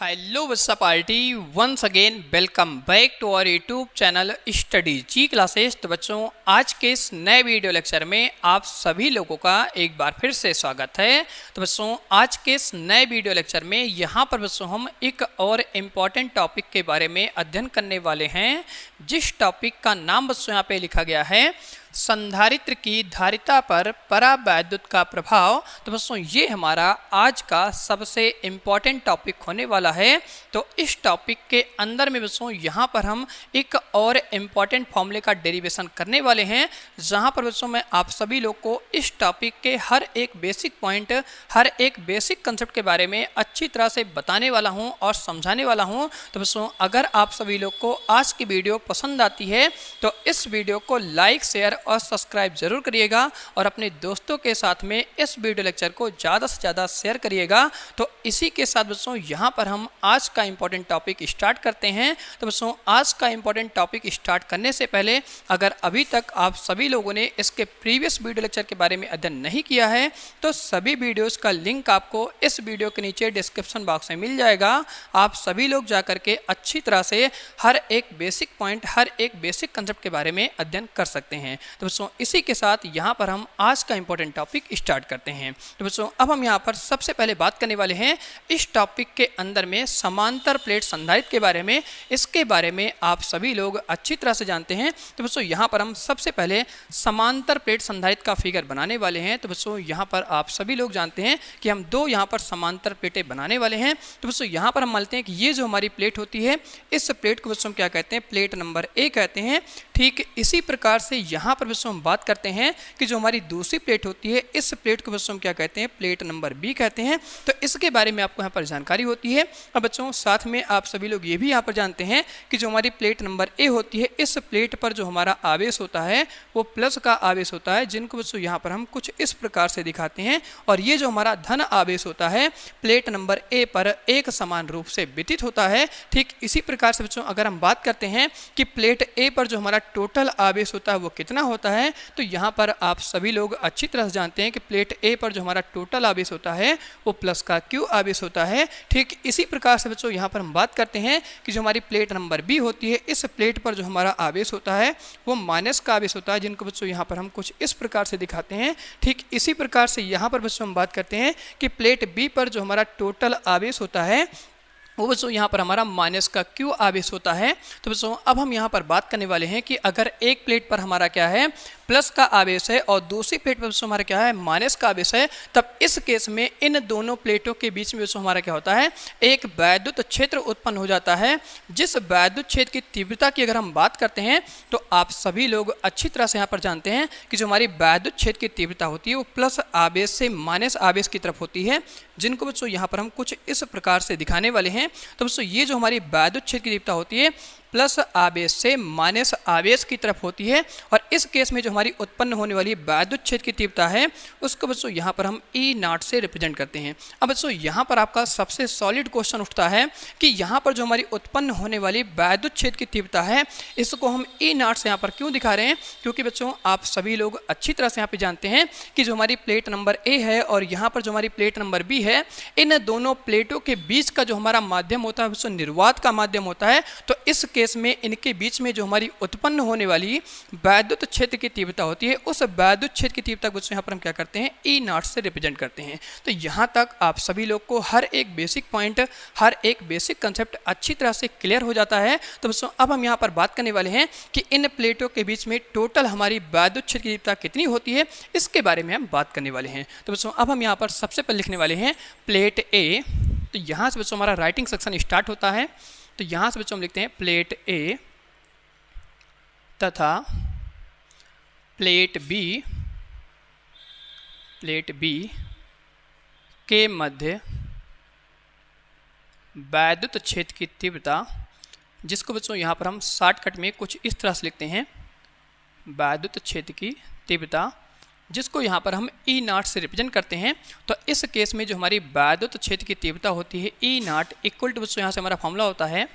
Hello बच्चा party once again welcome back to our YouTube channel study जी classes. तो बच्चों आज के इस नए वीडियो लेक्चर में आप सभी लोगों का एक बार फिर से स्वागत है। तो बच्चों आज के इस नए वीडियो लेक्चर में यहाँ पर बच्चों हम एक और इम्पॉर्टेंट टॉपिक के बारे में अध्ययन करने वाले हैं, जिस टॉपिक का नाम बच्चों यहाँ पे लिखा गया है संधारित्र की धारिता पर परावैद्युत का प्रभाव। तो बच्चों ये हमारा आज का सबसे इम्पॉर्टेंट टॉपिक होने वाला है। तो इस टॉपिक के अंदर में बच्चों यहाँ पर हम एक और इम्पॉर्टेंट फॉर्मूले का डेरिवेशन करने वाले हैं, जहाँ पर बच्चों मैं आप सभी लोग को इस टॉपिक के हर एक बेसिक पॉइंट, हर एक बेसिक कंसेप्ट के बारे में अच्छी तरह से बताने वाला हूँ और समझाने वाला हूँ। तो बच्चों अगर आप सभी लोग को आज की वीडियो पसंद आती है तो इस वीडियो को लाइक, शेयर और सब्सक्राइब जरूर करिएगा और अपने दोस्तों के साथ में इस वीडियो लेक्चर को ज़्यादा से ज़्यादा शेयर करिएगा। तो इसी के साथ बच्चों यहाँ पर हम आज का इम्पोर्टेंट टॉपिक स्टार्ट करते हैं। तो बच्चों आज का इम्पोर्टेंट टॉपिक स्टार्ट करने से पहले अगर अभी तक आप सभी लोगों ने इसके प्रीवियस वीडियो लेक्चर के बारे में अध्ययन नहीं किया है तो सभी वीडियोज़ का लिंक आपको इस वीडियो के नीचे डिस्क्रिप्शन बॉक्स में मिल जाएगा। आप सभी लोग जा करके अच्छी तरह से हर एक बेसिक पॉइंट, हर एक बेसिक कंसेप्ट के बारे में अध्ययन कर सकते हैं। तो बच्चों इसी के साथ यहाँ पर हम आज का इम्पोर्टेंट टॉपिक स्टार्ट करते हैं। तो बच्चों अब हम यहाँ पर सबसे पहले बात करने वाले हैं इस टॉपिक के अंदर में समांतर प्लेट संधारित्र के बारे में। इसके बारे में आप सभी लोग अच्छी तरह से जानते हैं। तो बच्चों यहाँ पर हम सबसे पहले समांतर प्लेट संधारित्र का फिगर बनाने वाले हैं। तो बच्चों यहाँ पर आप सभी लोग जानते हैं कि हम दो यहाँ पर समांतर प्लेटें बनाने वाले हैं। तो बच्चों यहाँ पर हम मानते हैं कि ये जो हमारी प्लेट होती है इस प्लेट को बच्चों हम क्या कहते हैं, प्लेट नंबर ए कहते हैं। ठीक इसी प्रकार से यहाँ पर बच्चों हम बात करते हैं कि जो हमारी दूसरी प्लेट होती है इस प्लेट को बच्चों हम क्या कहते हैं, प्लेट नंबर बी कहते हैं। तो इसके बारे में आपको यहाँ पर जानकारी होती है। अब बच्चों साथ में आप सभी लोग ये भी यहाँ पर जानते हैं कि जो हमारी प्लेट नंबर ए होती है इस प्लेट पर जो हमारा आवेश होता है वो प्लस का आवेश होता है, जिनको बच्चों यहाँ पर हम कुछ इस प्रकार से दिखाते हैं। और ये जो हमारा धन आवेश होता है प्लेट नंबर ए पर एक समान रूप से वितरित होता है। ठीक इसी प्रकार से बच्चों अगर हम बात करते हैं कि प्लेट ए पर जो हमारा टोटल आवेश होता है वो कितना होता है, तो यहाँ पर आप सभी लोग अच्छी तरह से जानते हैं कि प्लेट ए पर जो हमारा टोटल आवेश होता है वो प्लस का क्यू आवेश होता है। ठीक इसी प्रकार से बच्चों यहाँ पर हम बात करते हैं कि जो हमारी प्लेट नंबर बी होती है इस प्लेट पर जो हमारा आवेश होता है वो माइनस का आवेश होता है, जिनको बच्चों यहाँ पर हम कुछ इस प्रकार से दिखाते हैं। ठीक इसी प्रकार से यहाँ पर बच्चों हम बात करते हैं कि प्लेट बी पर जो हमारा टोटल आवेश होता है वो बच्चों यहाँ पर हमारा माइनस का क्यू आवेश होता है। तो बच्चों अब हम यहाँ पर बात करने वाले हैं कि अगर एक प्लेट पर हमारा क्या है, प्लस का आवेश है और दूसरी प्लेट पर बच्चों हमारा क्या है, माइनस का आवेश है, तब इस केस में इन दोनों प्लेटों के बीच में बच्चों हमारा क्या होता है, एक वैद्युत क्षेत्र उत्पन्न हो जाता है। जिस वैद्युत क्षेत्र की तीव्रता की अगर हम बात करते हैं तो आप सभी लोग अच्छी तरह से यहाँ पर जानते हैं कि जो हमारी वैद्युत क्षेत्र की तीव्रता होती है वो प्लस आवेश से माइनस आवेश की तरफ होती है, जिनको बच्चों यहाँ पर हम कुछ इस प्रकार से दिखाने वाले हैं। तो बच्चों ये जो हमारी वैद्युत क्षेत्र की तीव्रता होती है प्लस आवेश से माइनस आवेश की तरफ होती है, और इस केस में जो हमारी उत्पन्न होने वाली वैद्युत क्षेत्र की तीव्रता है उसको बच्चों यहाँ पर हम ई नॉट से रिप्रेजेंट करते हैं। अब बच्चों यहाँ पर आपका सबसे सॉलिड क्वेश्चन उठता है कि यहाँ पर जो हमारी उत्पन्न होने वाली वैद्युत क्षेत्र की तीव्रता है इसको हम ई नॉट से यहाँ पर क्यों दिखा रहे हैं, क्योंकि बच्चों आप सभी लोग अच्छी तरह से यहाँ पर जानते हैं कि जो हमारी प्लेट नंबर ए है और यहाँ पर जो हमारी प्लेट नंबर बी है, इन दोनों प्लेटों के बीच का जो हमारा माध्यम होता है बच्चों निर्वात का माध्यम होता है। तो इस केस में इनके बीच में जो हमारी उत्पन्न होने वाली वैद्युत क्षेत्र की तीव्रता होती है उस वैद्युत क्षेत्र की तीव्रता को यहाँ पर हम क्या करते हैं, ई नॉट से रिप्रेजेंट करते हैं। तो यहाँ तक आप सभी लोग को हर एक बेसिक पॉइंट, हर एक बेसिक कंसेप्ट अच्छी तरह से क्लियर हो जाता है। तो बच्चों अब हम यहाँ पर बात करने वाले हैं कि इन प्लेटों के बीच में टोटल हमारी वैद्युत क्षेत्र की तीव्रता कितनी होती है, इसके बारे में हम बात करने वाले हैं। तो बच्चों अब हम यहाँ पर सबसे पहले लिखने वाले हैं प्लेट ए। तो यहाँ से बच्चों हमारा राइटिंग सेक्शन स्टार्ट होता है। तो यहाँ से बच्चों हम लिखते हैं प्लेट ए तथा प्लेट बी के मध्य वैद्युत क्षेत्र की तीव्रता, जिसको बच्चों यहाँ पर हम शॉर्टकट में कुछ इस तरह से लिखते हैं, वैद्युत क्षेत्र की तीव्रता, जिसको यहाँ पर हम ई नॉट से रिप्रेजेंट करते हैं। तो इस केस में जो हमारी वैद्युत क्षेत्र की तीव्रता होती है ई नॉट इक्वल टू बच्चों यहाँ से हमारा फॉर्मूला होता है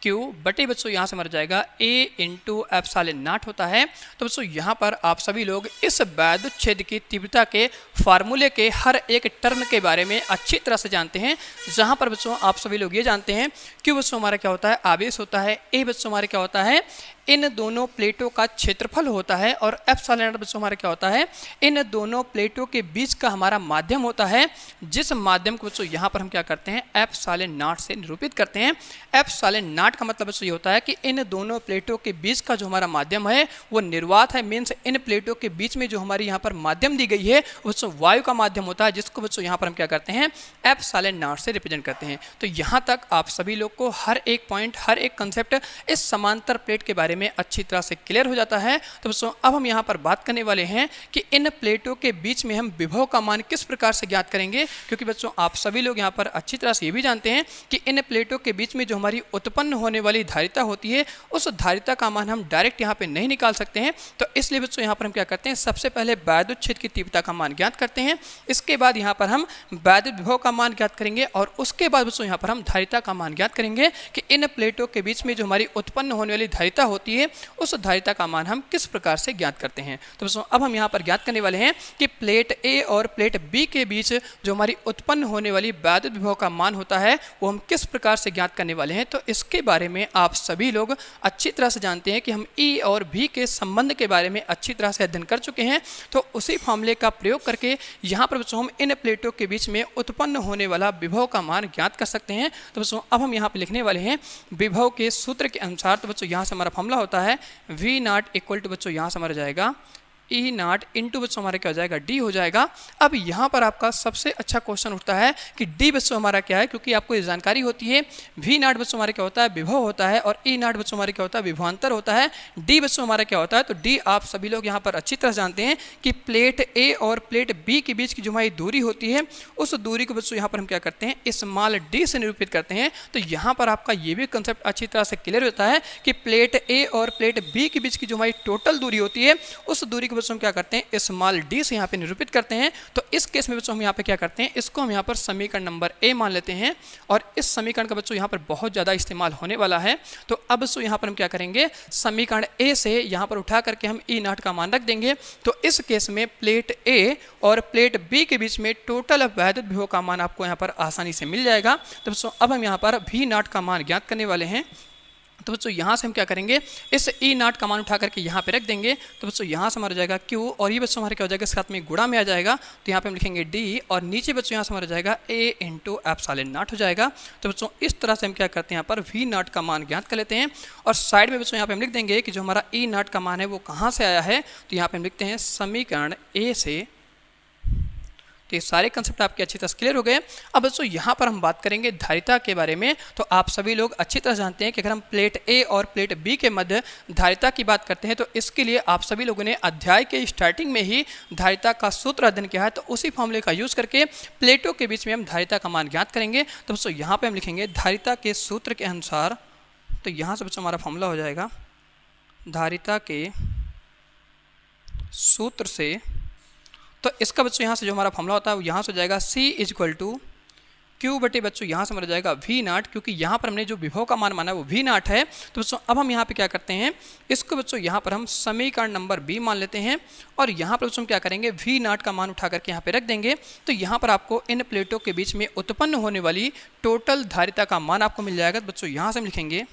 क्यू बटे बच्चों यहाँ से हमारा जाएगा ए इंटू एप्सिलॉन नॉट होता है। तो बच्चों यहाँ पर आप सभी लोग इस वैद्युत छेद की तीव्रता के फार्मूले के हर एक टर्म के बारे में अच्छी तरह से जानते हैं, जहाँ पर बच्चों आप सभी लोग ये जानते हैं क्यू बच्चों हमारा क्या होता है, आवेश होता है, ए बच्चों हमारे क्या होता है, इन दोनों प्लेटों का क्षेत्रफल होता है, और एप्सिलॉन नॉट बच्चों हमारा क्या होता है, इन दोनों प्लेटों के बीच का हमारा माध्यम होता है, जिस माध्यम को बच्चों यहाँ पर हम क्या करते हैं, एप्सिलॉन नॉट से निरूपित करते हैं। एप्सिलॉन नॉट का मतलब बच्चों ये होता है कि इन दोनों प्लेटों के बीच का जो हमारा माध्यम है वो निर्वात है, मीन्स इन प्लेटों के बीच में जो हमारी यहाँ पर माध्यम दी गई है बच्चों वायु का माध्यम होता है, जिसको बच्चों यहाँ पर हम क्या करते हैं, एप्सिलॉन नॉट से रिप्रेजेंट करते हैं। तो यहाँ तक आप सभी लोग को हर एक पॉइंट, हर एक कंसेप्ट इस समांतर प्लेट के बारे में अच्छी तरह से क्लियर हो जाता है। तो बच्चों अब हम यहाँ पर बात करने वाले हैं कि इन प्लेटों के बीच में हम विभव का मान किस प्रकार से ज्ञात करेंगे, क्योंकि बच्चों आप सभी लोग यहाँ पर अच्छी तरह से ये भी जानते हैं कि इन प्लेटों के बीच में जो हमारी उत्पन्न होने वाली धारिता होती है उस धारिता का मान हम डायरेक्ट यहाँ पे नहीं निकाल सकते हैं। तो इसलिए बच्चों यहाँ पर हम क्या करते हैं, सबसे पहले वैद्युत छेद की तीव्रता का मान ज्ञात करते हैं, इसके बाद यहाँ पर हम वैद्युत विभव का मान ज्ञात करेंगे, और उसके बाद बच्चों यहाँ पर हम धारिता का मान ज्ञात करेंगे कि इन प्लेटों के बीच में जो हमारी उत्पन्न होने वाली धारिता होती है उस धारिता का मान हम किस प्रकार से ज्ञात करते हैं। तो बच्चों अब हम यहाँ पर ज्ञात करने वाले हैं कि प्लेट ए और प्लेट बी के बीच जो हमारी उत्पन्न होने वाली वैद्युत विभव का मान होता है वो हम किस प्रकार से ज्ञात करने वाले हैं। तो इसके बारे में आप सभी लोग अच्छी तरह से जानते हैं कि हम ई और भी के संबंध के बारे में अच्छी तरह से अध्ययन कर चुके हैं। तो उसी फॉर्मूले का प्रयोग करके यहाँ पर बच्चों हम इन प्लेटों के बीच में उत्पन्न होने वाला विभव का मान ज्ञात कर सकते हैं। तो बच्चों अब हम यहाँ पर लिखने वाले हैं विभव के सूत्र के अनुसार। तो बच्चों यहाँ से हमारा फॉर्मूला होता है वी नॉट इक्वल टू बच्चों यहाँ से हमारा जाएगा ई नॉट इंटू बच्चों हमारा क्या हो जाएगा, डी हो जाएगा। अब यहाँ पर आपका सबसे अच्छा क्वेश्चन उठता है कि डी बच्चों हमारा क्या है, क्योंकि आपको ये जानकारी होती है वी नॉट बच्चों हमारा क्या होता है, विभव होता है, और ई नॉट बच्चों हमारा क्या होता है, विभवांतर होता है। डी बच्चों हमारा क्या होता है, तो डी आप सभी लोग यहाँ पर अच्छी तरह जानते हैं कि प्लेट ए और प्लेट बी के बीच की जो हमारी दूरी होती है उस दूरी को बच्चों यहाँ पर हम क्या करते हैं, स्मॉल डी से निरूपित करते हैं। तो यहाँ पर आपका ये भी कंसेप्ट अच्छी तरह से क्लियर होता है कि प्लेट ए और प्लेट बी के बीच की जो हमारी टोटल दूरी होती है उस दूरी को बच्चों हम क्या करते हैं, स्मॉल डी से यहाँ पे निरूपित करते हैं। तो इस केस में बच्चों हम यहाँ पे क्या करते हैं, इसको हम यहाँ पर समीकरण नंबर ए मान लेते हैं, और इस समीकरण का बच्चों यहाँ पर बहुत ज़्यादा इस्तेमाल होने वाला है। तो अब बच्चों यहाँ पर हम क्या करेंगे, समीकरण ए से यहाँ पर उठा करके हम ई नॉट का मान रख देंगे। तो इस केस में प्लेट ए और प्लेट बी के बीच में टोटल वैद्युत विभव का मान आपको यहाँ पर आसानी से मिल जाएगा। तो बच्चों अब हम यहाँ पर वी नॉट का मान ज्ञात करने वाले हैं। तो बच्चों यहाँ से हम क्या करेंगे, इस ई नॉट का मान उठा करके यहाँ पे रख देंगे। तो बच्चों यहाँ से हमारा जाएगा क्यू, और ये बच्चों हमारे क्या हो जाएगा, साथ में गुणा में आ जाएगा। तो यहाँ पे हम लिखेंगे डी, और नीचे बच्चों यहाँ से हमारा जाएगा ए इंटू एप्सिलॉन नॉट हो जाएगा। तो बच्चों इस तरह से हम क्या करते हैं, यहाँ पर वी नॉट का मान ज्ञात कर लेते हैं, और साइड में बच्चों यहाँ पे हम लिख देंगे कि जो हमारा ई नॉट का मान है वो कहाँ से आया है। तो यहाँ पे हम लिखते हैं समीकरण ए से। तो ये सारे कंसेप्ट आपके अच्छी तरह से क्लियर हो गए। अब बच्चों यहाँ पर हम बात करेंगे धारिता के बारे में। तो आप सभी लोग अच्छी तरह जानते हैं कि अगर हम प्लेट ए और प्लेट बी के मध्य धारिता की बात करते हैं तो इसके लिए आप सभी लोगों ने अध्याय के स्टार्टिंग में ही धारिता का सूत्र अध्ययन किया है। तो उसी फॉर्मूले का यूज़ करके प्लेटों के बीच में हम धारिता का मान ज्ञात करेंगे। तो बच्चों यहाँ पर हम लिखेंगे धारिता के सूत्र के अनुसार। तो यहाँ से बच्चों हमारा फॉर्मूला हो जाएगा धारिता के सूत्र से। तो इसका बच्चों यहाँ से जो हमारा फॉर्मूला होता है वो यहाँ से हो जाएगा C इक्वल टू क्यू बटे बच्चों यहाँ से हमारा जाएगा वी नॉट, क्योंकि यहाँ पर हमने जो विभव का मान माना है वो वी नॉट है। तो बच्चों अब हम यहाँ पे क्या करते हैं, इसको बच्चों यहाँ पर हम समीकरण नंबर बी मान लेते हैं, और यहाँ पर बच्चों हम क्या करेंगे, वी नॉट का मान उठा करके यहाँ पे रख देंगे। तो यहाँ पर आपको इन प्लेटों के बीच में उत्पन्न होने वाली टोटल धारिता का मान आपको मिल जाएगा। तो बच्चों यहाँ से हम लिखेंगे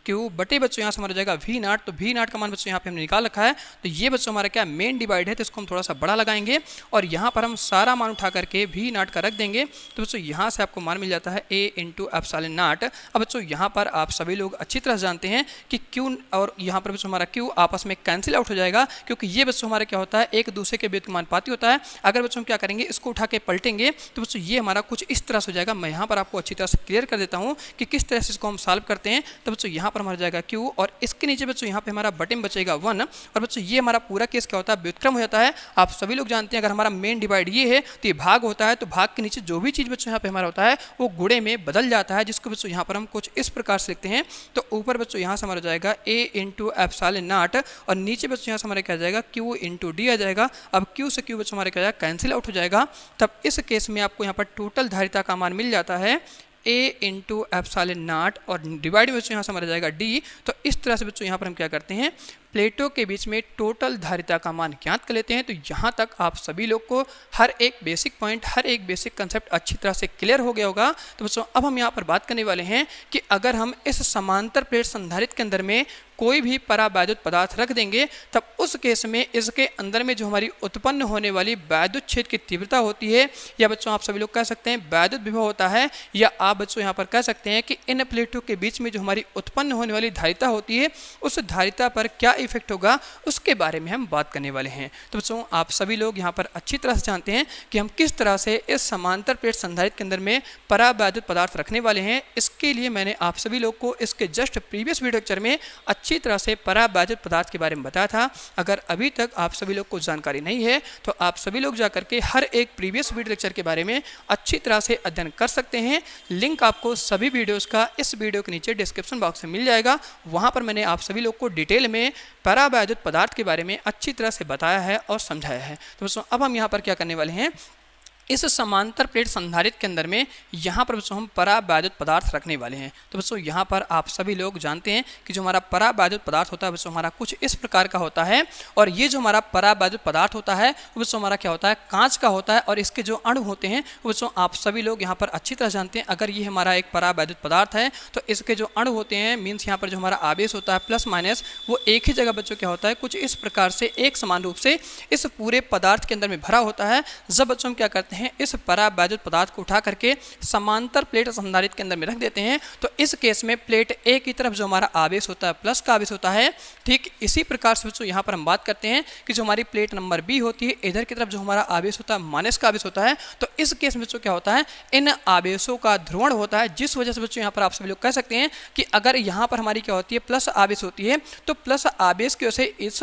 क्यू बटे बच्चों यहाँ से हमारा जाएगा वी नॉट। तो वी नॉट का मान बच्चों यहाँ पे हमने निकाल रखा है। तो ये बच्चों हमारा क्या मेन डिवाइड है, तो इसको हम थोड़ा सा बड़ा लगाएंगे और यहाँ पर हम सारा मान उठा करके वी नॉट का रख देंगे। तो बच्चों यहाँ से आपको मान मिल जाता है ए इंटू एप्सिलॉन नॉट। अब बच्चों यहाँ पर आप सभी लोग अच्छी तरह जानते हैं कि क्यू और यहाँ पर बच्चों हमारा क्यू आपस में कैंसिल आउट हो जाएगा, क्योंकि ये बच्चों हमारा क्या होता है, एक दूसरे के व्युत्क्रमानुपाती होता है। अगर बच्चों हम क्या करेंगे, इसको उठा के पलटेंगे तो बच्चों ये हमारा कुछ इस तरह से हो जाएगा। मैं यहाँ पर आपको अच्छी तरह से क्लियर कर देता हूँ कि किस तरह से इसको हम सॉल्व करते हैं। तो बच्चों यहाँ पर हमारा जाएगा क्यू, और इसके नीचे बच्चों यहाँ पे हमारा बटे में बचेगा 1, और बच्चों ये हमारा पूरा केस क्या होता है, व्युत्क्रम हो जाता है। आप सभी लोग जानते हैं अगर हमारा मेन डिवाइड ये है तो ये भाग होता है, तो भाग के नीचे जो भी चीज़ बच्चों यहाँ पे हमारा होता है वो गुणे में बदल जाता है, जिसको बच्चों यहाँ पर हम कुछ इस प्रकार से लिखते हैं। तो ऊपर बच्चों यहाँ से हमारा जाएगा ए इंटू एप्सिलॉन नॉट, और नीचे बच्चों यहाँ से हमारा क्या जाएगा क्यू इंटू डी आ जाएगा। अब क्यू से क्यू बच्चों हमारे क्या जाएगा कैंसिल आउट हो जाएगा। तब इस केस में आपको यहाँ पर टोटल धारिता का मान मिल जाता है ए इंटू एप्सिलॉन नॉट और डिवाइड में बच्चों यहाँ से हमारा जाएगा डी। तो इस तरह से बच्चों यहाँ पर हम क्या करते हैं, प्लेटों के बीच में टोटल धारिता का मान ज्ञात कर लेते हैं। तो यहाँ तक आप सभी लोग को हर एक बेसिक पॉइंट, हर एक बेसिक कंसेप्ट अच्छी तरह से क्लियर हो गया होगा। तो बच्चों अब हम यहाँ पर बात करने वाले हैं कि अगर हम इस समांतर प्लेट संधारित्र के अंदर में कोई भी परावैद्युत पदार्थ रख देंगे, तब उस केस में इसके अंदर में जो हमारी उत्पन्न होने वाली वैद्युत क्षेत्र की तीव्रता होती है, या बच्चों आप सभी लोग कह सकते हैं वैद्युत विभव होता है, या आप बच्चों यहाँ पर कह सकते हैं कि इन प्लेटों के बीच में जो हमारी उत्पन्न होने वाली धारिता होती है, उस धारिता पर क्या इफेक्ट होगा उसके बारे में हम बात करने वाले हैं। तो बच्चों आप सभी लोग यहाँ पर अच्छी तरह से जानते हैं कि हम किस तरह से इस समांतर प्लेट संधारित्र के अंदर में परावैद्युत पदार्थ रखने वाले हैं। इसके लिए मैंने आप सभी लोग को इसके जस्ट प्रीवियस वीडियो लेक्चर में अच्छी तरह से परावैद्युत पदार्थ के बारे में बताया था। अगर अभी तक आप सभी लोग को जानकारी नहीं है तो आप सभी लोग जाकर के हर एक प्रीवियस वीडियो लेक्चर के बारे में अच्छी तरह से अध्ययन कर सकते हैं। लिंक आपको सभी वीडियोस का इस वीडियो के नीचे डिस्क्रिप्शन बॉक्स में मिल जाएगा। वहां पर मैंने आप सभी लोग को डिटेल में परावैद्युत पदार्थ के बारे में अच्छी तरह से बताया है और समझाया है। तो दोस्तों अब हम यहाँ पर क्या करने वाले हैं, इस समांतर प्लेट संधारित्र के अंदर में यहाँ पर बच्चों हम परावैद्युत पदार्थ रखने वाले हैं। तो बच्चों यहाँ पर आप सभी लोग जानते हैं कि जो हमारा परावैद्युत पदार्थ होता है बच्चों हमारा कुछ इस प्रकार का होता है, और ये जो हमारा परावैद्युत पदार्थ होता है वो बच्चों हमारा क्या होता है, कांच का होता है, और इसके जो अणु होते हैं वो बच्चों आप सभी लोग यहाँ पर अच्छी तरह जानते हैं। अगर ये हमारा एक परावैद्युत पदार्थ है तो इसके जो अणु होते हैं, मीन्स यहाँ पर जो हमारा आवेश होता है प्लस माइनस, वो एक ही जगह बच्चों क्या होता है, कुछ इस प्रकार से एक समान रूप से इस पूरे पदार्थ के अंदर में भरा होता है। जब बच्चों हम क्या करते हैं, इस परावैद्युत पदार्थ को उठा करके समांतर प्लेट संधारित्र के अंदर में रख देते हैं, तो इस केस में प्लेट ए की तरफ जो हमारा आवेश होता है प्लस का आवेश होता है। ठीक इसी प्रकार से बच्चों यहाँ पर हम बात करते हैं कि जो हमारी प्लेट नंबर बी होती है, इधर की तरफ जो हमारा आवेश होता है माइनस का आवेश होता है। तो इस केस में बच्चों क्या होता है, इन आवेशों का ध्रुवण होता है, जिस वजह से बच्चों यहाँ पर आप सभी लोग कह सकते हैं कि अगर यहाँ पर हमारी क्या होती है, प्लस आवेश होती है, तो प्लस आवेश की वजह से इस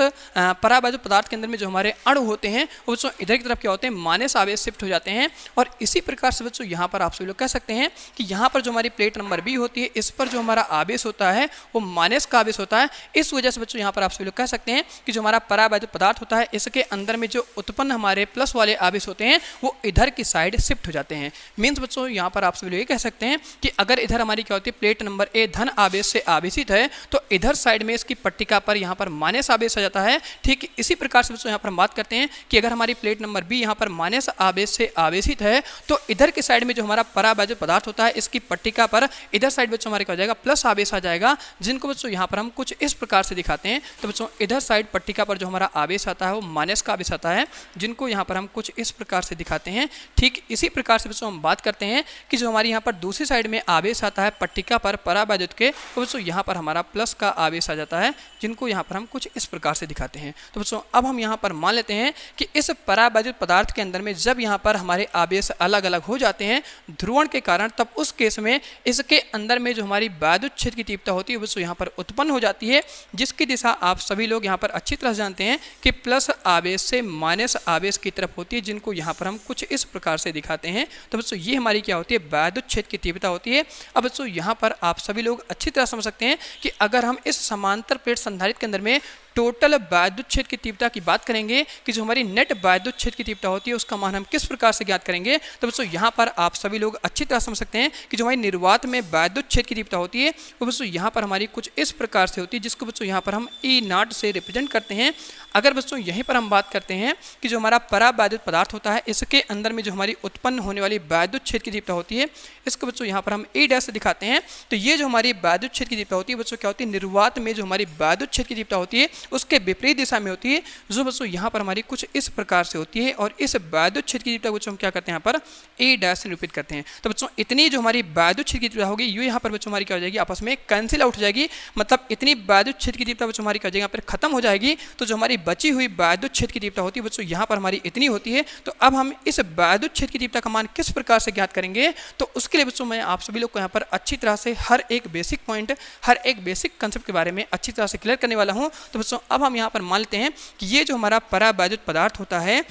परावैद्युत पदार्थ के अंदर में जो हमारे अणु होते हैं वो बच्चों इधर की तरफ क्या होते हैं, माइनस आवेश शिफ्ट हो जाते हैं। और इसी प्रकार से बच्चों यहाँ पर आप सभी लोग कह सकते हैं कि यहाँ पर जो हमारी प्लेट नंबर बी होती है, इस पर जो हमारा आवेश होता है वो माइनस का आवेश होता है। इस वजह से बच्चों यहाँ पर आप सभी लोग कह सकते हैं कि जो हमारा परावैद्युत पदार्थ होता है, इसके अंदर में जो उत्पन्न हमारे प्लस वाले आवेश होते हैं वो इधर की साइड शिफ्ट हो जाते हैं। मीन्स बच्चों यहाँ पर आप सभी लोग ये कह सकते हैं कि अगर इधर हमारी क्या होती है, प्लेट नंबर ए धन आवेश से आवेशित है, तो इधर साइड में इसकी पट्टिका पर यहाँ पर माइनस आवेश आ जाता है। ठीक इसी प्रकार से बच्चों यहाँ पर हम बात करते हैं कि अगर हमारी प्लेट नंबर बी यहाँ पर माइनस आवेश से आवेशित है, तो इधर की साइड में जो हमारा परावैद्युत पदार्थ होता है, इसकी पट्टिका पर इधर साइड बच्चों हमारे क्या हो जाएगा, प्लस आवेश आ जाएगा, जिनको बच्चों यहाँ पर हम कुछ इस प्रकार से दिखाते हैं। तो बच्चों इधर साइड पट्टिका पर जो हमारा आवेश आता है वो माइनस का आवेश आता है, जिनको यहाँ पर हम कुछ इस प्रकार से दिखाते हैं। ठीक इसी प्रकार से बच्चों हम बात करते हैं कि जो हमारी यहाँ पर दूसरी साइड में आवेश आता है पट्टिका पर परावैद्युत के, तो बच्चों यहाँ पर हमारा प्लस का आवेश आ जाता है, जिनको यहाँ पर हम कुछ इस प्रकार से दिखाते हैं। तो बच्चों अब हम यहाँ पर मान लेते हैं कि इस परावैद्युत पदार्थ के अंदर में जब यहाँ पर हमारे आवेश अलग अलग हो जाते हैं ध्रुवण के कारण, तब उस केस में इसके अंदर में जो हमारी वैद्युत क्षेत्र की तीव्रता होती है वो यहाँ पर उत्पन्न हो जाती है, जिसकी दिशा आप सभी लोग यहाँ पर अच्छी तरह जानते हैं कि प्लस आवेश से माइनस आवेश की तरफ होती है, जिनको यहाँ पर हम कुछ इस प्रकार से दिखाते हैं। तो बच्चों ये हमारी क्या होती है, वैद्युत क्षेत्र की तीव्रता होती है। अब बच्चों यहाँ पर आप सभी लोग अच्छी तरह समझ सकते हैं कि अगर हम इस समांतर प्लेट संधारित्र के अंदर में टोटल वैद्युत क्षेत्र की तीव्रता की बात करेंगे कि जो हमारी नेट वैद्युत क्षेत्र की तीव्रता होती है उसका मान हम किस प्रकार से ज्ञात करेंगे, तो बच्चों यहाँ पर आप सभी लोग अच्छी तरह समझ सकते हैं कि जो हमारी निर्वात में वैद्युत क्षेत्र की तीव्रता होती है वो बच्चों यहाँ पर हमारी कुछ इस प्रकार से होती है, जिसको बच्चों यहाँ पर हम E0 से रिप्रेजेंट करते हैं। अगर बच्चों यहीं पर हम बात करते हैं कि जो हमारा परावैद्युत पदार्थ होता है, इसके अंदर में जो हमारी उत्पन्न होने वाली वैद्युत क्षेत्र की तीव्रता होती है, इसको बच्चों यहाँ पर हम E' से दिखाते हैं। तो ये जो हमारी वैद्युत क्षेत्र की तीव्रता होती है बच्चों क्या होती है, निर्वात में जो हमारी वैद्युत क्षेत्र की तीव्रता होती है उसके विपरीत दिशा में होती है, जो बच्चों यहाँ पर हमारी कुछ इस प्रकार से होती है। और इस वैद्युत क्षेत्र की तीव्रता बच्चों हम क्या करते हैं, यहाँ पर E' से निरूपित करते हैं। तो बच्चों इतनी जो हमारी वैद्युत क्षेत्र की तीव्रता होगी ये यहाँ पर बच्चों हमारी क्या हो जाएगी, आपस में कैंसिल आउट हो जाएगी। मतलब इतनी वैद्युत क्षेत्र की तीव्रता बच्चों हमारी क्या हो जाएगी, यहाँ पर खत्म हो जाएगी। तो जो हमारी बची हुई वैद्युत क्षेत्र की तीव्रता होती है बच्चों यहाँ पर हमारी इतनी होती है। तो अब हम इस वैद्युत क्षेत्र की तीव्रता का मान किस प्रकार से ज्ञात करेंगे, तो उसके लिए बच्चों मैं आप सभी लोग को यहाँ पर अच्छी तरह से हर एक बेसिक पॉइंट, हर एक बेसिक कंसेप्ट के बारे में अच्छी तरह से क्लियर करने वाला हूँ। तो बच्चों अब हम यहाँ पर मान लेते हैं कि ये जो हमारा परावैद्युत पदार्थ होता है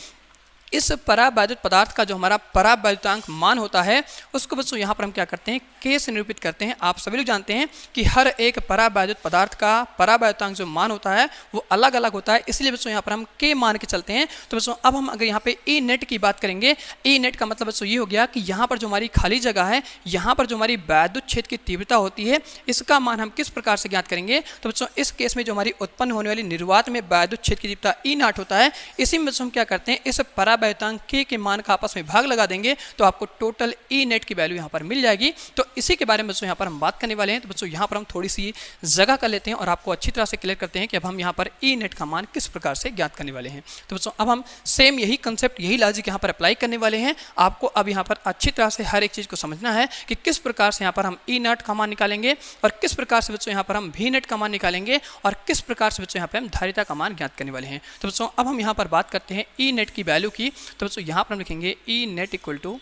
इस परावैद्युत पदार्थ का जो हमारा परावैद्युतांक मान होता है उसको बच्चों यहाँ पर हम क्या करते हैं, K से निरूपित करते हैं। आप सभी लोग जानते हैं कि हर एक परावैद्युत पदार्थ का परावैद्युतांक जो मान होता है वो अलग अलग होता है, इसलिए बच्चों यहाँ पर हम K मान के चलते हैं। तो बच्चों अब हम अगर यहाँ पे E नेट की बात करेंगे, E नेट का मतलब बच्चों ये हो गया कि यहाँ पर जो हमारी खाली जगह है, यहाँ पर जो हमारी वैद्युत क्षेत्र की तीव्रता होती है, इसका मान हम किस प्रकार से ज्ञात करेंगे। तो बच्चों इस केस में जो हमारी उत्पन्न होने वाली निर्वात में वैद्युत क्षेत्र की तीव्रता E नॉट होता है, इसी में बच्चों हम क्या करते हैं, इस परावैद्युतांक K के मान का आपस में भाग लगा देंगे तो आपको टोटल E नेट की वैल्यू यहाँ पर मिल जाएगी। तो इसी के बारे में बच्चों यहाँ पर हम बात करने वाले हैं। तो बच्चों यहाँ पर हम थोड़ी सी जगह कर लेते हैं और आपको अच्छी तरह से क्लियर करते हैं कि अब हम यहाँ पर E नेट का मान किस प्रकार से ज्ञात करने वाले हैं। तो बच्चों अब हम सेम यही कंसेप्ट, यही लॉजिक यहाँ पर अप्लाई करने वाले हैं। आपको अब यहाँ पर अच्छी तरह से हर एक चीज़ को समझना है कि किस प्रकार से यहाँ पर हम E नॉट का मान निकालेंगे और किस प्रकार से बच्चों यहाँ पर हम V नेट का मान निकालेंगे और किस प्रकार से बच्चों यहाँ पर हम धारिता का मान ज्ञात करने वाले हैं। तो बच्चों अब हम यहाँ पर बात करते हैं E नेट की वैल्यू की। तो बच्चों यहाँ पर हम लिखेंगे E नेट इक्वल टू,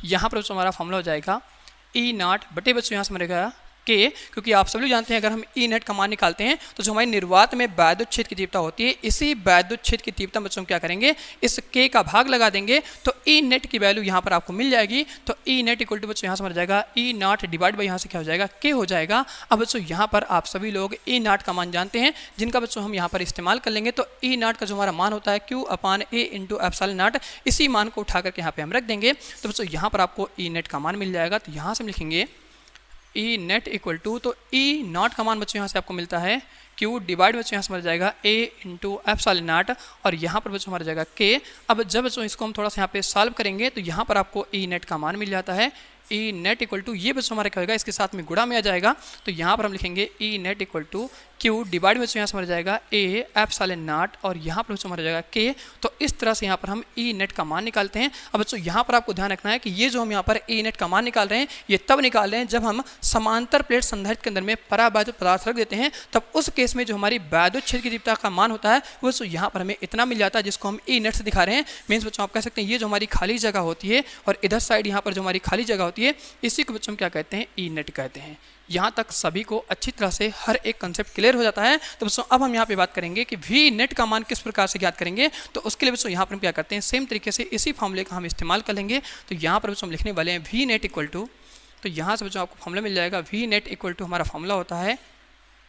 यहाँ पर बच्चों हमारा फॉर्मूला हो जाएगा E नॉट बटे बच्चों यहाँ से मरेगा K, क्योंकि आप सभी जानते हैं अगर हम E नेट का मान निकालते हैं तो जो हमारी निर्वात में वैद्युत क्षेत्र की तीव्रता होती है, इसी वैद्युत क्षेत्र की तीव्रता बच्चों क्या करेंगे, इस K का भाग लगा देंगे तो E नेट की वैल्यू यहाँ पर आपको मिल जाएगी। तो E नेट इक्वल टू बच्चों यहाँ से मर जाएगा E नॉट डिवाइड बाई यहाँ से क्या हो जाएगा, K हो जाएगा। अब बच्चों यहाँ पर आप सभी लोग E नॉट का मान जानते हैं, जिनका बच्चों हम यहाँ पर इस्तेमाल कर लेंगे। तो E नॉट का जो हमारा मान होता है Q upon A into epsilon not, इसी मान को उठा करके यहाँ पे हम रख देंगे। तो बच्चों यहाँ पर आपको E नेट का मान मिल जाएगा। तो यहाँ से हम लिखेंगे E नेट इक्वल टू, तो E नॉट का मान बच्चों यहाँ से आपको मिलता है Q डिवाइड बच्चों यहाँ से मर जाएगा A इंटू एप्सिलॉन नॉट और यहाँ पर बच्चों मर जाएगा K। अब जब बच्चों इसको हम थोड़ा सा यहाँ पे सॉल्व करेंगे तो यहाँ पर आपको E नेट का मान मिल जाता है। E नेट इक्वल टू, ये बच्चों हमारा क्या होगा, इसके साथ में गुणा में आ जाएगा। तो यहाँ पर हम लिखेंगे E net equal to Q divide में यहाँ से मर जाएगा A एप्सिलॉन नॉट और यहाँ पर बच्चों मर जाएगा K। तो इस तरह से यहाँ पर हम E नेट का मान निकालते हैं। अब बच्चों यहाँ पर आपको ध्यान रखना है कि ये जो हम यहाँ पर E नेट का मान निकाल रहे हैं, ये तब निकाल रहे हैं जब हम समांतर प्लेट संधारित्र के अंदर में परावैद्युत पदार्थ रख देते हैं, तब उस केस में जो हमारी वैद्युत क्षेत्र की तीव्रता का मान होता है वो बच्चों यहाँ पर हमें इतना मिल जाता है, जिसको हम E नेट से दिखा रहे हैं। मीन्स बच्चों आप कह सकते हैं ये जो हमारी खाली जगह होती है और इधर साइड यहाँ पर जो हमारी खाली जगह होती है, इसी को बच्चों हम क्या कहते हैं, E नेट कहते हैं। यहाँ तक सभी को अच्छी तरह से हर एक कंसेप्ट क्लियर हो जाता है। तो बच्चों अब हम यहाँ पे बात करेंगे कि V नेट का मान किस प्रकार से ज्ञात करेंगे। तो उसके लिए बच्चों यहाँ पर हम क्या करते हैं, सेम तरीके से इसी फॉर्मूले का हम इस्तेमाल कर लेंगे। तो यहाँ पर बच्चों हम लिखने वाले हैं V नेट इक्वल टू, तो यहाँ से बच्चों आपको फॉर्मूला मिल जाएगा V नेट इक्वल टू, हमारा फॉर्मूला होता है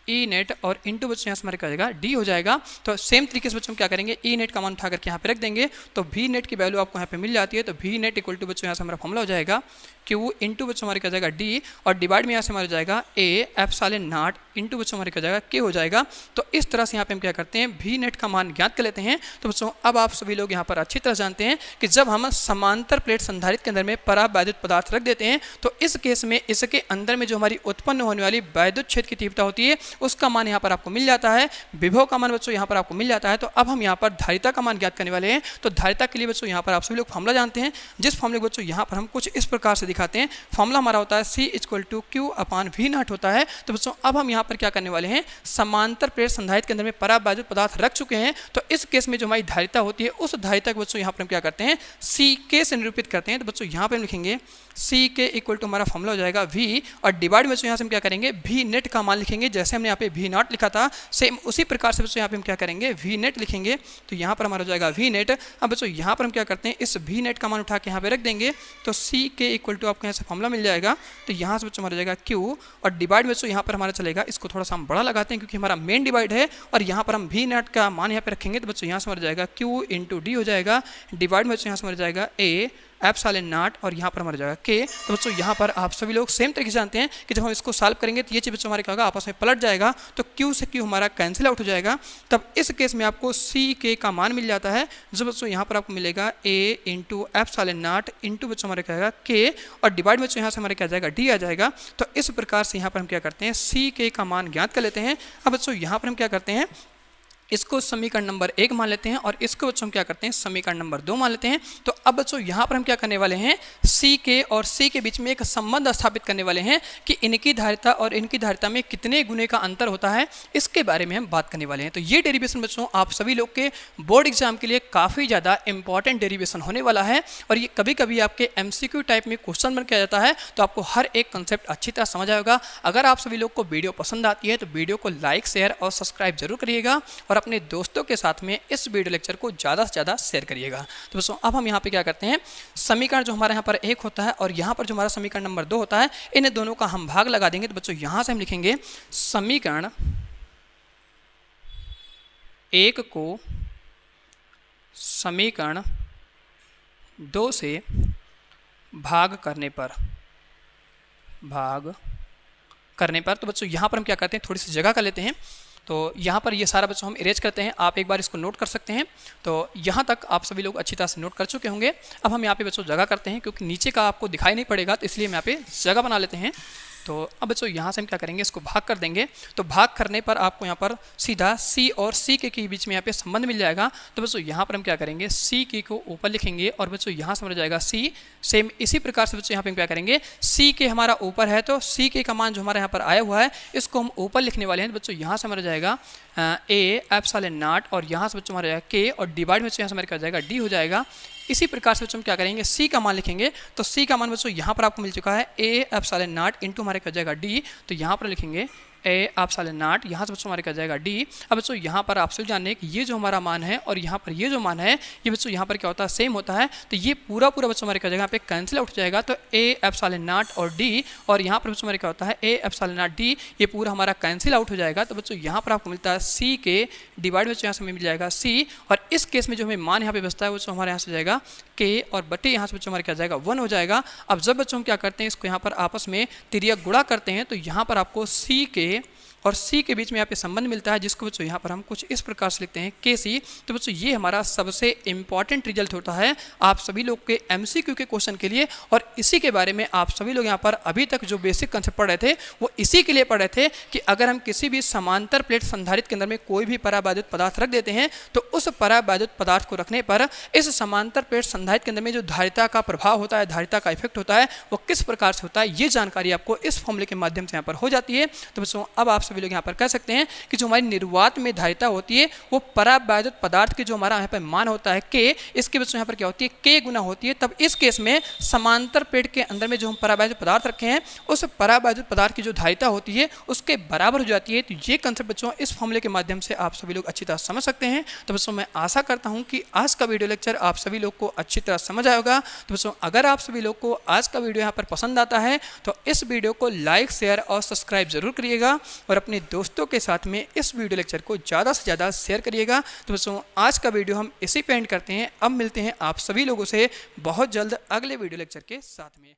E नेट और इंटू बच्चों यहाँ से हमारे क्या हो जाएगा D हो जाएगा। तो सेम तरीके से बच्चों क्या करेंगे, E नेट का मान उठा करके यहाँ पे रख देंगे तो V नेट की वैल्यू आपको यहाँ पे मिल जाती है। तो V नेट इक्वल टू बच्चों यहाँ से हमारा फॉर्मूला हो जाएगा Q इंटू बच्चों हमारे क्या हो जाएगा D और डिवाइड में यहाँ से हमारा जाएगा A एप्सिलॉन नॉट इंटू बच्चों हमारे क्या हो जाएगा K हो जाएगा। तो इस तरह से यहाँ पे हम क्या करते हैं, V नेट का मान ज्ञात कर लेते हैं। तो बच्चों अब आप सभी लोग यहाँ पर अच्छी तरह जानते हैं कि जब हम समांतर प्लेट संधारित्र के अंदर में परावैद्युत पदार्थ रख देते हैं तो इस केस में इसके अंदर में जो हमारी उत्पन्न होने वाली वैद्युत क्षेत्र की तीव्रता होती है उसका मान यहाँ पर आपको मिल जाता है, विभव का मान बच्चों यहाँ पर आपको मिल जाता है। तो अब हम यहाँ पर धारिता का मान ज्ञात करने वाले हैं। तो धारिता के लिए बच्चों यहाँ पर आप सभी लोग फॉर्मूला जानते हैं, जिस फॉर्मूले को बच्चों यहाँ पर हम कुछ इस प्रकार से दिखाते हैं। फॉर्मूला हमारा होता है C equal to Q upon V naught होता है। तो बच्चों अब हम यहाँ पर क्या करने वाले हैं, समांतर प्लेट संधारित्र के अंदर में परावैद्युत पदार्थ रख चुके हैं। तो इस केस में जो हमारी धारिता होती है उस धारिता को बच्चों यहाँ पर हम क्या करते हैं, CK से निरूपित करते हैं। तो बच्चों यहाँ पर हम लिखेंगे CK इक्वल टू, हमारा फॉर्मूला हो जाएगा V और डिवाइड में बच्चों यहाँ से हम क्या करेंगे, V नेट का मान लिखेंगे। जैसे हमने यहाँ पे V नॉट लिखा था सेम उसी प्रकार से बच्चों यहाँ पे हम क्या करेंगे, V नेट लिखेंगे। तो यहाँ पर हमारा हो जाएगा V नेट। अब बच्चों यहाँ पर हम क्या करते हैं, इस V नेट का मान उठा के यहाँ पे रख देंगे। तो CK इक्वल टू आपको यहाँ से फॉर्मूला मिल जाएगा। तो यहाँ से बच्चों हमारा जाएगा Q और डिवाइड में बच्चों यहाँ पर हमारा चलेगा, इसको थोड़ा सा हम बड़ा लगाते हैं क्योंकि हमारा मेन डिवाइड है और यहाँ पर हम V नेट का मान यहाँ पे रखेंगे। तो बच्चों यहाँ से हमारा जाएगा Q इंटू D हो जाएगा, डिवाइड में बच्चों यहाँ से हमारा जाएगा A एप्सिलॉन नॉट और यहाँ पर हमारा जाएगा K। तो बच्चों यहाँ पर आप सभी लोग सेम तरीके से जानते हैं कि जब हम इसको सॉल्व करेंगे तो ये चीज़ बच्चों हमारे क्या होगा, आपस में पलट जाएगा। तो Q से Q हमारा कैंसिल आउट हो जाएगा। तब इस केस में आपको CK का मान मिल जाता है, जो बच्चों यहाँ पर आपको मिलेगा A into epsilon not into बच्चों हमारे क्या आएगा K और डिवाइड में बच्चों यहाँ से हमारे क्या जाएगा D आ जाएगा। तो इस प्रकार से यहाँ पर हम क्या करते हैं, CK का मान ज्ञात कर लेते हैं। अब बच्चों यहाँ पर हम क्या करते हैं, इसको समीकरण नंबर 1 मान लेते हैं और इसको बच्चों हम क्या करते हैं, समीकरण नंबर 2 मान लेते हैं। तो अब बच्चों यहाँ पर हम क्या करने वाले हैं, C के और C के बीच में एक संबंध स्थापित करने वाले हैं कि इनकी धारिता और इनकी धारिता में कितने गुने का अंतर होता है, इसके बारे में हम बात करने वाले हैं। तो ये डेरिवेशन बच्चों आप सभी लोग के बोर्ड एग्जाम के लिए काफ़ी ज़्यादा इंपॉर्टेंट डेरिवेशन होने वाला है और ये कभी कभी आपके MCQ टाइप में क्वेश्चन बन के आ जाता है। तो आपको हर एक कंसेप्ट अच्छी तरह समझ आएगा। अगर आप सभी लोग को वीडियो पसंद आती है तो वीडियो को लाइक शेयर और सब्सक्राइब जरूर करिएगा और अपने दोस्तों के साथ में इस वीडियो लेक्चर को ज़्यादा से ज़्यादा शेयर करिएगा। तो दोस्तों अब हम यहाँ पे क्या करते हैं, समीकरण जो हमारे यहाँ पर 1 होता है और यहाँ पर जो हमारा समीकरण नंबर 2 होता है, इन दोनों का हम भाग लगा देंगे। तो बच्चों यहाँ से हम लिखेंगे समीकरण 1 को समीकरण 2 से भाग करने पर तो बच्चों यहाँ पर हम क्या करते हैं, थोड़ी सी जगह कर लेते हैं। तो यहाँ पर ये सारा बच्चों हम इरेज करते हैं, आप एक बार इसको नोट कर सकते हैं। तो यहाँ तक आप सभी लोग अच्छी तरह से नोट कर चुके होंगे। अब हम यहाँ पे बच्चों जगह करते हैं, क्योंकि नीचे का आपको दिखाई नहीं पड़ेगा, तो इसलिए हम यहाँ पे जगह बना लेते हैं। तो अब बच्चों यहाँ से हम क्या करेंगे, इसको भाग कर देंगे। तो भाग करने पर आपको यहाँ पर सीधा C और C के बीच में यहाँ पे संबंध मिल जाएगा। तो बच्चों यहाँ पर हम क्या करेंगे, C के को ऊपर लिखेंगे और बच्चों यहाँ से मिल जाएगा C। सेम इसी प्रकार से बच्चों यहाँ पे हम क्या करेंगे, C के हमारा ऊपर है तो C के का मान जो हमारे यहाँ पर आया हुआ है इसको हम ऊपर लिखने वाले हैं। तो बच्चों यहाँ से हमारा जाएगा A एप्सिलॉन नॉट और यहाँ से बच्चों हमारा जाएगा K और डिवाइड में यहाँ से हमारे क्या जाएगा D हो जाएगा। इसी प्रकार से बच्चों हम क्या करेंगे, C का मान लिखेंगे। तो C का मान बच्चों यहाँ पर आपको मिल चुका है A एप्सिलॉन नॉट इंटू हमारे क्या जाएगा D। तो यहाँ पर लिखेंगे A एप्सिलॉन नॉट, यहाँ से बच्चों हमारे क्या जाएगा D। अब बच्चों यहाँ पर आपसे जानने कि ये जो हमारा मान है और यहाँ पर ये जो मान है ये बच्चों यहाँ पर क्या होता है, सेम होता है। तो ये पूरा बच्चों हमारे क्या जाएगा, यहाँ पे कैंसिल आउट हो जाएगा। तो A एप्सिलॉन नॉट और D और यहाँ पर बच्चों हमारे क्या होता है A एप्सिलॉन नॉट D, ये पूरा हमारा कैंसिल आउट हो जाएगा। तो बच्चों यहाँ पर आपको मिलता है C के डिवाइड में यहाँ से हमें मिल जाएगा C और इस केस में जो हमें मान यहाँ पे बचता है वो हमारे यहाँ से जाएगा K और बटे यहाँ से बच्चों हमारे क्या जाएगा 1 हो जाएगा। अब जब बच्चों हम क्या करते हैं, इसको यहाँ पर आपस में तिर्यक गुणा करते हैं तो यहाँ पर आपको C के और C के बीच में यहाँ पे संबंध मिलता है, जिसको बच्चों यहाँ पर हम कुछ इस प्रकार से लिखते हैं KC। तो बच्चों ये हमारा सबसे इम्पॉर्टेंट रिजल्ट होता है आप सभी लोग के MCQ के क्वेश्चन के लिए। और इसी के बारे में आप सभी लोग यहाँ पर अभी तक जो बेसिक कंसेप्ट पढ़ रहे थे वो इसी के लिए पढ़ रहे थे कि अगर हम किसी भी समांतर प्लेट संधारित्र के अंदर में कोई भी परावैद्युत पदार्थ रख देते हैं तो उस परावैद्युत पदार्थ को रखने पर इस समांतर प्लेट संधारित्र के अंदर में जो धारिता का प्रभाव होता है, धारिता का इफेक्ट होता है, वो किस प्रकार से होता है, ये जानकारी आपको इस फॉर्मूले के माध्यम से यहाँ पर हो जाती है। तो बच्चों अब आप सभी लोग यहाँ पर कह सकते हैं कि जो हमारी निर्वात में धारिता होती है वो परावैद्युत पदार्थ के जो हमारा यहाँ पर मान होता है K, इसके बच्चों यहाँ पर क्या होती है K गुना होती है। तब इस केस में समांतर प्लेट के अंदर में जो हम परावैद्युत पदार्थ रखे हैं उस परावैद्युत पदार्थ की जो धारिता होती है उसके बराबर हो जाती है। तो ये कंसेप्ट बच्चों इस फॉर्मूले के माध्यम से आप सभी लोग अच्छी तरह समझ सकते हैं। तो बच्चों मैं आशा करता हूँ कि आज का वीडियो लेक्चर आप सभी लोग को अच्छी तरह समझ आया होगा। तो बच्चों अगर आप सभी लोग को आज का वीडियो यहाँ पर पसंद आता है तो इस वीडियो को लाइक, शेयर और सब्सक्राइब जरूर करिएगा और अपने दोस्तों के साथ में इस वीडियो लेक्चर को ज़्यादा से ज़्यादा शेयर करिएगा। तो बच्चों आज का वीडियो हम इसी पे एंड करते हैं। अब मिलते हैं आप सभी लोगों से बहुत जल्द अगले वीडियो लेक्चर के साथ में।